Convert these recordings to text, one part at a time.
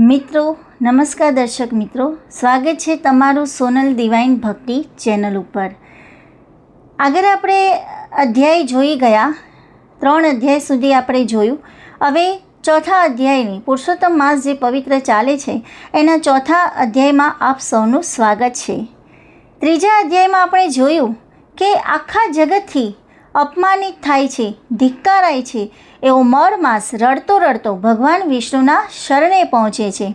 મિત્રો નમસ્કાર દર્શક મિત્રો, સ્વાગત છે તમારું સોનલ ડિવાઇન ભક્તિ ચેનલ ઉપર. આગળ આપણે અધ્યાય જોઈ ગયા, 3 અધ્યાય સુધી આપણે જોયું. હવે ચોથા અધ્યાયની પુરુષોત્તમ માસ જે પવિત્ર ચાલે છે એના ચોથા અધ્યાયમાં આપ સૌનું સ્વાગત છે. ત્રીજા અધ્યાયમાં આપણે જોયું કે આખા જગતથી અપમાનિત થાય છે, ધિક્કારાય છે એવો મળમાસ રડતો રડતો ભગવાન વિષ્ણુના શરણે પહોંચે છે.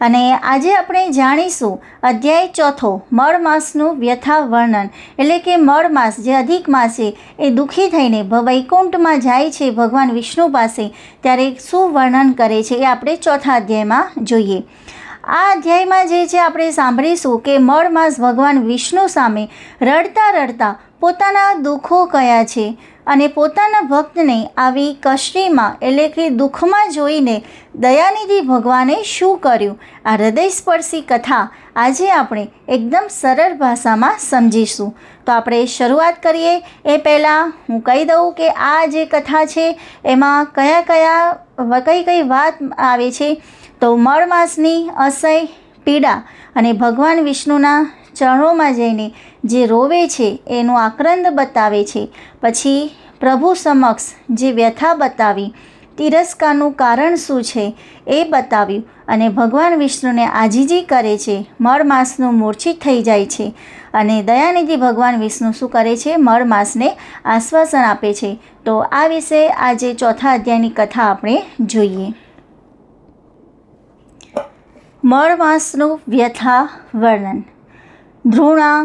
અને આજે આપણે જાણીશું અધ્યાય ચોથો, મળમાસનું વ્યથા વર્ણન. એટલે કે મળમાસ જે અધિક માસ છે એ દુઃખી થઈને વૈકુંઠમાં જાય છે ભગવાન વિષ્ણુ પાસે, ત્યારે શું વર્ણન કરે છે એ આપણે ચોથા અધ્યાયમાં જોઈએ. આ અધ્યાયમાં જે છે આપણે સાંભળીશું કે મળમાસ ભગવાન વિષ્ણુ સામે રડતા રડતા પોતાના દુઃખો કયા છે અને પોતાના ભક્તને આવી કષ્ટીમાં એટલે કે દુઃખમાં જોઈને દયાનિધિ ભગવાને શું કર્યું, આ હૃદયસ્પર્શી કથા આજે આપણે એકદમ સરળ ભાષામાં સમજીશું. તો આપણે શરૂઆત કરીએ એ પહેલાં હું કહી દઉં કે આ જે કથા છે એમાં કઈ કઈ વાત આવે છે. તો મળમાસની અસહ્ય પીડા અને ભગવાન વિષ્ણુના ચરણોમાં જઈને જે રોવે છે એનું આક્રંદ બતાવે છે. પછી પ્રભુ સમક્ષ જે વ્યથા બતાવી, તિરસ્કારનું કારણ શું છે એ બતાવ્યું અને ભગવાન વિષ્ણુને આજીજી કરે છે. મળમાસનું મૂર્છિત થઈ જાય છે અને દયાનિધિ ભગવાન વિષ્ણુ શું કરે છે, મળમાસને આશ્વાસન આપે છે. તો આ વિશે આજે ચોથા અધ્યાયની કથા આપણે જોઈએ. મળમાસનું વ્યથા વર્ણન. ધૃણા,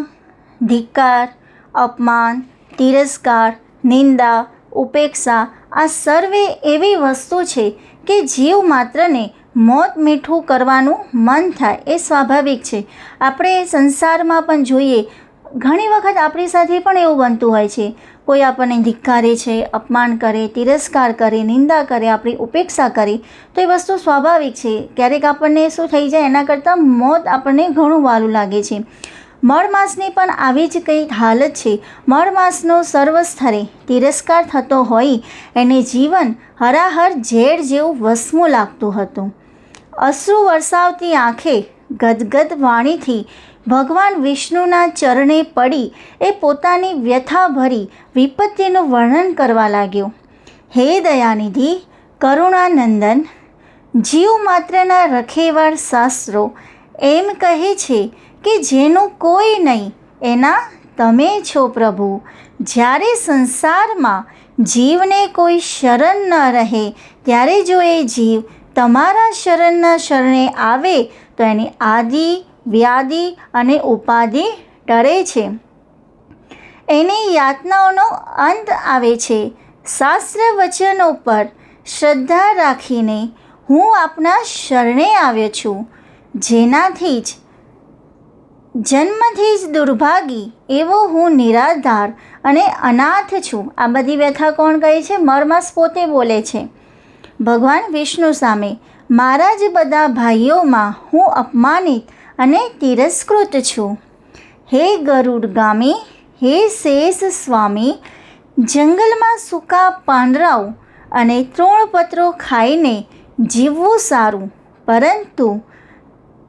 ધિક્કાર, અપમાન, તિરસ્કાર, નિંદા, ઉપેક્ષા આ સર્વે એવી વસ્તુ છે કે જીવ માત્રને મોત મીઠું કરવાનું મન થાય એ સ્વાભાવિક છે. આપણે સંસારમાં પણ જોઈએ, ઘણી વખત આપણી સાથે પણ એવું બનતું હોય છે. કોઈ આપણને ધિક્કારે છે, અપમાન કરે, તિરસ્કાર કરે, નિંદા કરે, આપણી ઉપેક્ષા કરે, તો એ વસ્તુ સ્વાભાવિક છે. ક્યારેક આપણને શું થઈ જાય, એના કરતાં મોત આપણને ઘણું વાલું લાગે છે. મળમાસની પણ આવી જ કંઈ હાલત છે. મળમાસનો સર્વ સ્તરે તિરસ્કાર થતો હોય એને જીવન હરાહર ઝેર જેવું વસમું લાગતું હતું. અશ્રુ વરસાવતી આંખે ગદગદ વાણીથી ભગવાન વિષ્ણુના ચરણે પડી એ પોતાની વ્યથા ભરી વિપત્તિનું વર્ણન કરવા લાગ્યો. હે દયાનિધિ, કરુણાનંદન, જીવ માત્રના રખેવાળ શાસ્ત્રો એમ કહે છે કે જેનું કોઈ નહીં એના તમે છો પ્રભુ. જ્યારે સંસારમાં જીવને કોઈ શરણ ન રહે ત્યારે જો એ જીવ તમારા શરણના શરણે આવે તો એની આદિ, વ્યાધિ અને ઉપાધિ ટળે છે, એની યાતનાઓનો અંત આવે છે. શાસ્ત્ર વચનો પર શ્રદ્ધા રાખીને હું આપના શરણે આવ્યો છું, જેનાથી જ જન્મથી જ દુર્ભાગી એવો હું નિરાધાર અને અનાથ છું. આ બધી વ્યથા કોણ કહે છે? મળમાસ પોતે બોલે છે ભગવાન વિષ્ણુ સામે. મારા જ બધા ભાઈઓમાં હું અપમાનિત અને તિરસ્કૃત છું. હે ગરુડગામી, હે શેષ સ્વામી, જંગલમાં સૂકા પાંદડાઓ અને તૃણપત્રો ખાઈને જીવવું સારું, પરંતુ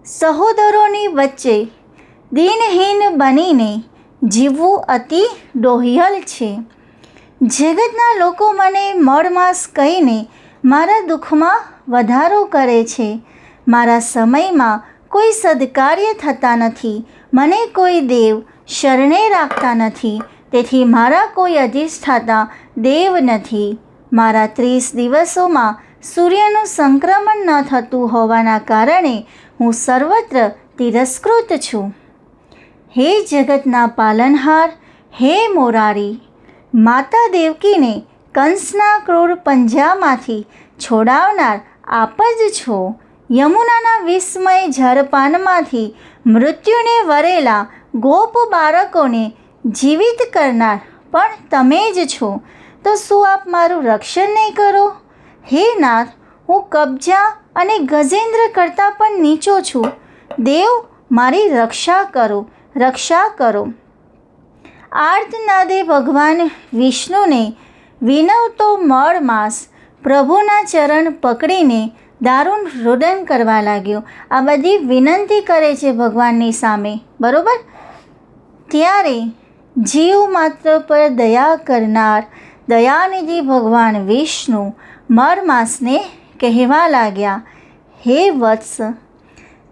સહોદરોની વચ્ચે દિનહીન બનીને જીવવું અતિ ડોહિયલ છે. જગતના લોકો મને મળમાસ કહીને મારા દુઃખમાં વધારો કરે છે. મારા સમયમાં કોઈ સદકાર્ય થતા નથી, મને કોઈ દેવ શરણે રાખતા નથી, તેથી મારા કોઈ અધિષ્ઠાતા દેવ નથી. મારા 30 દિવસોમાં સૂર્યનું સંક્રમણ ન થતું હોવાના કારણે હું સર્વત્ર તિરસ્કૃત છું. હે જગતના પાલનહાર, હે મોરારી, માતા દેવકીને કંસના ક્રૂર પંજામાંથી છોડાવનાર આપ જ છો. યમુનાના વિસ્મય જળપાનમાંથી મૃત્યુને વરેલા ગોપ બાળકોને જીવિત કરનાર પણ તમે જ છો. તો શું આપ મારું રક્ષણ નહીં કરો? હે નાથ, હું કબજા અને ગજેન્દ્ર કરતાં પણ નીચો છું. દેવ, મારી રક્ષા કરો, રક્ષા કરો. આર્તનાદે ભગવાન વિષ્ણુને વિનવતો મળમાસ પ્રભુના ચરણ પકડીને દારૂણ રોદન કરવા લાગ્યો. આ બધી વિનંતી કરે છે ભગવાનની સામે, બરાબર. ત્યારે જીવ માત્ર પર દયા કરનાર દયાનિધિ ભગવાન વિષ્ણુ મરમાસને કહેવા લાગ્યા, હે વત્સ,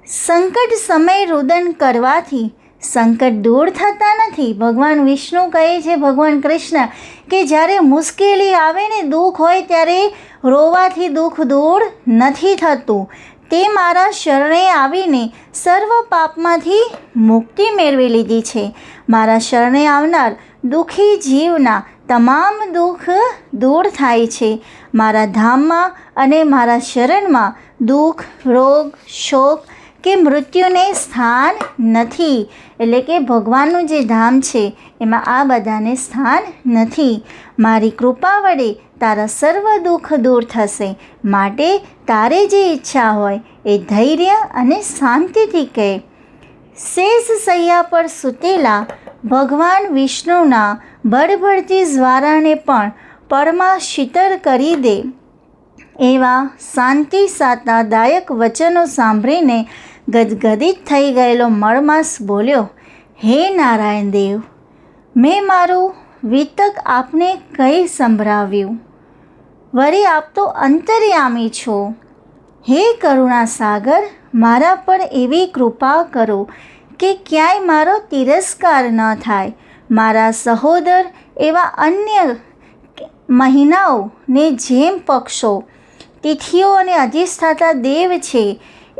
સંકટ સમય રુદન કરવાથી સંકટ દૂર થતા નથી. ભગવાન વિષ્ણુ કહે છે, ભગવાન કૃષ્ણ, કે જ્યારે મુશ્કેલી આવે ને, દુઃખ હોય, ત્યારે રોવાથી દુઃખ દૂર નથી થતું. તે મારા શરણે આવીને સર્વ પાપમાંથી મુક્તિ મેળવી લીધી છે. મારા શરણે આવનાર દુઃખી જીવના તમામ દુઃખ દૂર થાય છે. મારા ધામમાં અને મારા શરણમાં દુઃખ, રોગ, શોક કે મૃત્યુને સ્થાન નથી. એટલે કે ભગવાનનું જે ધામ છે એમાં આ બધાને સ્થાન નથી. મારી કૃપા વડે તારા સર્વ દુઃખ દૂર થશે. માટે તારે જે ઈચ્છા હોય એ ધૈર્ય અને શાંતિથી કહે. શેષ શૈયા પર સૂતેલા ભગવાન વિષ્ણુના બળબડતી જ્વારાને પણ પળમાં શીતળ કરી દે એવા શાંતિ સાતાદાયક વચનો સાંભળીને ગદગદિત થઈ ગયેલો મરમાસ બોલ્યો, હે નારાયણ દેવ, મેં મારું વિતક આપને કહી સંભળાવ્યું. વળી આપ તો અંતર્યામી છો. હે કરુણા સાગર, મારા પર એવી કૃપા કરો કે ક્યાંય મારો તિરસ્કાર ન થાય. મારા સહોદર એવા અન્ય મહિનાઓને જેમ પક્ષો, તિથિઓ અને અધિષ્ઠાતા દેવ છે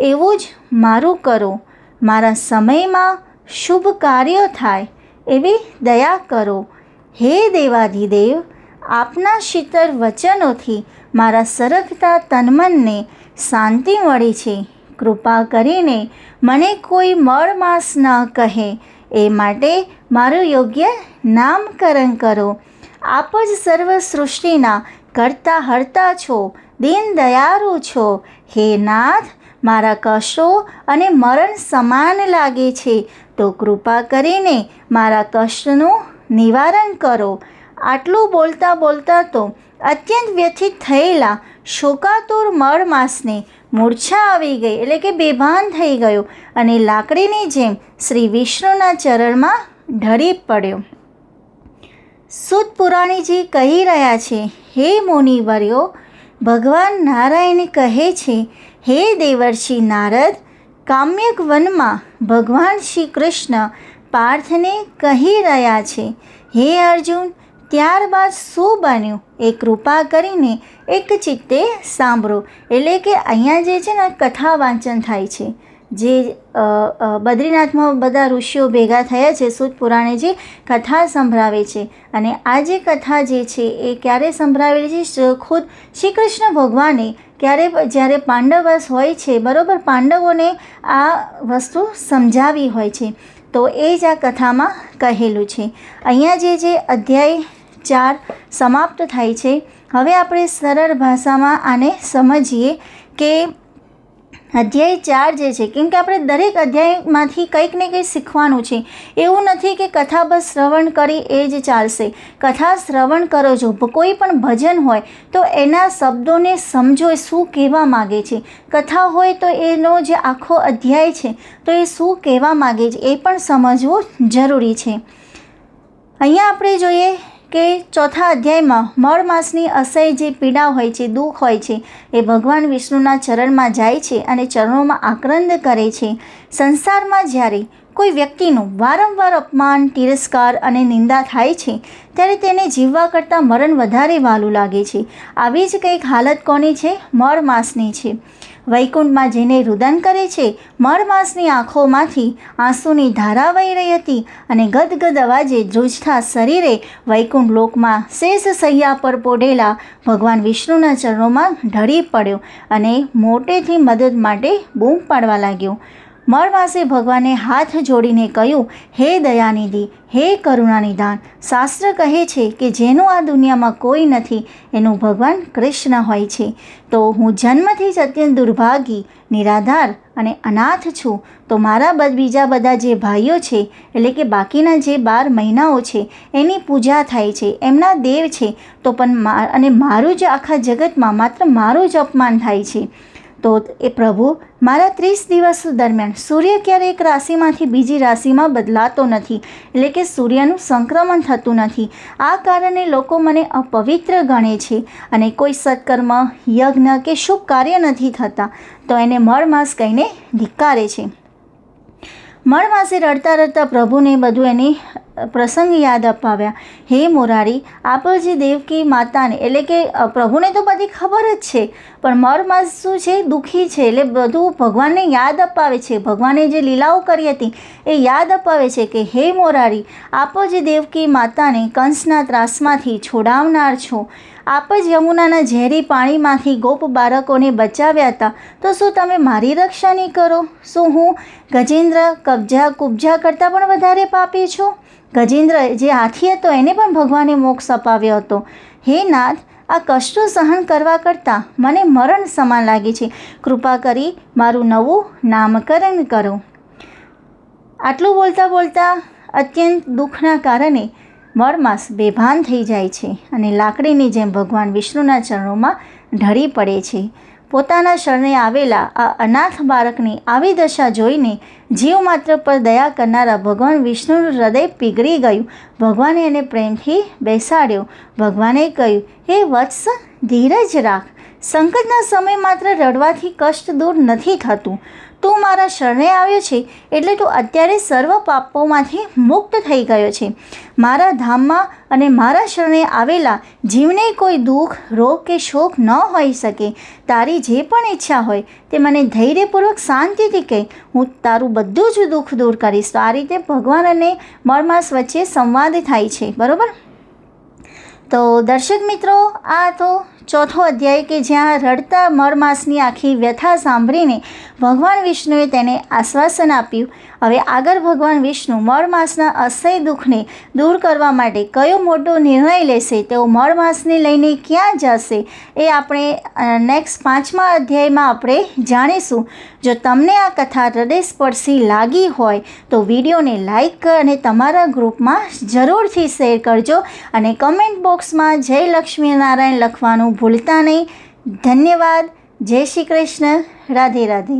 એવું જ મારું કરો. મારા સમયમાં શુભ કાર્યો થાય એવી દયા કરો. હે દેવાધિદેવ, આપના શીતળ વચનોથી મારા સરકતા તનમનને શાંતિ મળી છે. કૃપા કરીને મને કોઈ મળમાસ ન કહે એ માટે મારું યોગ્ય નામકરણ કરો. આપ જ સર્વ સૃષ્ટિના કરતા હરતા છો, દીન દયાળુ છો. હે નાથ, મારા કષ્ટો અને મરણ સમાન લાગે છે, તો કૃપા કરીને મારા કષ્ટનું નિવારણ કરો. આટલું બોલતા બોલતા તો અત્યંત વ્યથિત થયેલા શોકાતુર મળમાસને મૂર્છા આવી ગઈ, એટલે કે બેભાન થઈ ગયો અને લાકડીની જેમ શ્રી વિષ્ણુના ચરણમાં ઢળી પડ્યો. સૂત પુરાણીજી કહી રહ્યા છે, હે મુનિવર્યો, ભગવાન નારાયણ કહે છે, હે દેવર્ષિ નારદ, કામ્યક વનમાં ભગવાન શ્રી કૃષ્ણ પાર્થને કહી રહ્યા છે, હે અર્જુન, ત્યારબાદ શું બન્યું એ કૃપા કરીને એક ચિત્તે સાંભળો. એટલે કે અહીંયા જે છે ને કથા વાંચન થાય છે, જે બદ્રીનાથમાં બધા ઋષિઓ ભેગા થયા છે, સૂત પુરાણેજી કથા સંભળાવે છે. અને આ જે કથા જે છે એ ક્યારે સંભળાવેલી છે? ખુદ શ્રી કૃષ્ણ ભગવાને જ્યારે પાંડવવશ હોય છે, બરાબર, પાંડવોને આ વસ્તુ સમજાવી હોય છે. તો એ જ આ કથામાં કહેલું છે. અહીંયા જે અધ્યાય 4 સમાપ્ત થાય છે. હવે આપણે સરળ ભાષામાં આને સમજીએ કે અધ્યાય 4 જે છે, કેમ કે આપણે દરેક અધ્યાયમાંથી કંઈક ને કંઈક શીખવાનું છે. એવું નથી કે કથા બસ શ્રવણ કરી એ જ ચાલશે. કથા શ્રવણ કરો છો, કોઈ પણ ભજન હોય તો એના શબ્દોને સમજો, શું કહેવા માગે છે. કથા હોય તો એનો જે આખો અધ્યાય છે તો એ શું કહેવા માગે છે એ પણ સમજવું જરૂરી છે. અહીંયા આપણે જોઈએ કે ચોથા અધ્યાયમાં મળમાસની અસહ્ય જે પીડા હોય છે, દુઃખ હોય છે, એ ભગવાન વિષ્ણુના ચરણમાં જાય છે અને ચરણોમાં આક્રંદ કરે છે. સંસારમાં જ્યારે કોઈ વ્યક્તિનું વારંવાર અપમાન, તિરસ્કાર અને નિંદા થાય છે ત્યારે તેને જીવવા કરતાં મરણ વધારે વહાલું લાગે છે. આવી જ કંઈક હાલત કોની છે? મળમાસની છે. વૈકુંઠમાં જઈને રુદન કરે છે. મળમાસની આંખોમાંથી આંસુની ધારા વહી રહી હતી અને ગદગદ અવાજે ધ્રુજતા શરીરે વૈકુંઠ લોકમાં શેષ શૈયા પર પોઢેલા ભગવાન વિષ્ણુના ચરણોમાં ઢળી પડ્યો અને મોટેથી મદદ માટે બૂમ પાડવા લાગ્યો. મળમાસે ભગવાનને હાથ જોડીને કહ્યું, હે દયાનિધિ, હે કરુણાનિધાન, શાસ્ત્ર કહે છે કે જેનું આ દુનિયામાં કોઈ નથી એનું ભગવાન કૃષ્ણ હોય છે. તો હું જન્મથી જ અત્યંત દુર્ભાગી, નિરાધાર અને અનાથ છું. તો મારા બીજા બધા જે ભાઈઓ છે, એટલે કે બાકીના જે 12 મહિનાઓ છે એની પૂજા થાય છે, એમના દેવ છે, તો પણ અને મારું જ આખા જગતમાં માત્ર મારું જ અપમાન થાય છે. તો એ પ્રભુ, મારા 30 દિવસ દરમિયાન સૂર્ય ક્યારે એક રાશિમાંથી બીજી રાશિમાં બદલાતો નથી, એટલે કે સૂર્યનું સંક્રમણ થતું નથી. આ કારણે લોકો મને અપવિત્ર ગણે છે અને કોઈ સત્કર્મ, યજ્ઞ કે શુભ કાર્ય નથી થતા, તો એને મળમાસ કહીને ધિક્કારે છે. મળમાસે રડતા રડતા પ્રભુને બધું એની પ્રસંગ યાદ અપાવ્યા. હે મોરારી, આપ જે દેવકી માતાને, એટલે કે પ્રભુને તો બધી ખબર જ છે, પણ મળમાસ શું છે, દુઃખી છે, એટલે બધું ભગવાનને યાદ અપાવે છે. ભગવાને જે લીલાઓ કરી હતી એ યાદ અપાવે છે કે હે મોરારી, આપ જે દેવકી માતાને કંસના ત્રાસમાંથી છોડાવનાર છો, આપ જ યમુનાના ઝેરી પાણીમાંથી ગોપ બાળકોને બચાવ્યા હતા, તો શું તમે મારી રક્ષા નહીં કરો? શું હું ગજેન્દ્ર કુબ્જા કરતાં પણ વધારે પાપી છું? ગજેન્દ્ર જે હાથી હતો એને પણ ભગવાને મોક્ષ અપાવ્યો હતો. હે નાથ, આ કષ્ટો સહન કરવા કરતાં મને મરણ સમાન લાગે છે. કૃપા કરી મારું નવું નામકરણ કરો. આટલું બોલતાં બોલતાં અત્યંત દુઃખના કારણે મળમાસ બેભાન થઈ જાય છે અને લાકડીની જેમ ભગવાન વિષ્ણુના ચરણોમાં ઢળી પડે છે. પોતાના શરણે આવેલા આ અનાથ બાળકની આવી દશા જોઈને જીવ માત્ર પર દયા કરનારા ભગવાન વિષ્ણુનું હૃદય પીગળી ગયું. ભગવાને એને પ્રેમથી બેસાડ્યો. ભગવાને કહ્યું, હે વત્સ, ધીરજ રાખ. સંકટના સમય માત્ર રડવાથી કષ્ટ દૂર નથી થતું. તું મારા શરણે આવ્યો છે એટલે તું અત્યારે સર્વ પાપોમાંથી મુક્ત થઈ ગયો છે. મારા ધામમાં અને મારા શરણે આવેલા જીવને કોઈ દુઃખ, રોગ કે શોક ન હોઈ શકે. તારી જે પણ ઈચ્છા હોય તે મને ધૈર્યપૂર્વક શાંતિથી કહે, હું તારું બધું જ દુઃખ દૂર કરીશ. તો આ રીતે ભગવાન અને મળમાસ વચ્ચે સંવાદ થાય છે, બરાબર? તો દર્શક મિત્રો, આ તો ચોથો અધ્યાય કે જ્યાં રડતા મળમાસની આખી વ્યથા સાંભળીને ભગવાન વિષ્ણુએ તેને આશ્વાસન આપ્યું. હવે આગળ ભગવાન વિષ્ણુ મળમાસના અસહ્ય દુઃખને દૂર કરવા માટે કયો મોટો નિર્ણય લેશે, તેઓ મળમાસને લઈને ક્યાં જશે, એ આપણે નેક્સ્ટ 5મા અધ્યાયમાં આપણે જાણીશું. જો તમને આ કથા હૃદયસ્પર્શી લાગી હોય તો વિડીયોને લાઈક અને તમારા ગ્રુપમાં જરૂરથી શેર કરજો અને કમેન્ટ બોક્સમાં જય લક્ષ્મીનારાયણ લખવાનું ભૂલતા નહીં. ધન્યવાદ. જય શ્રી કૃષ્ણ. રાધે રાધે.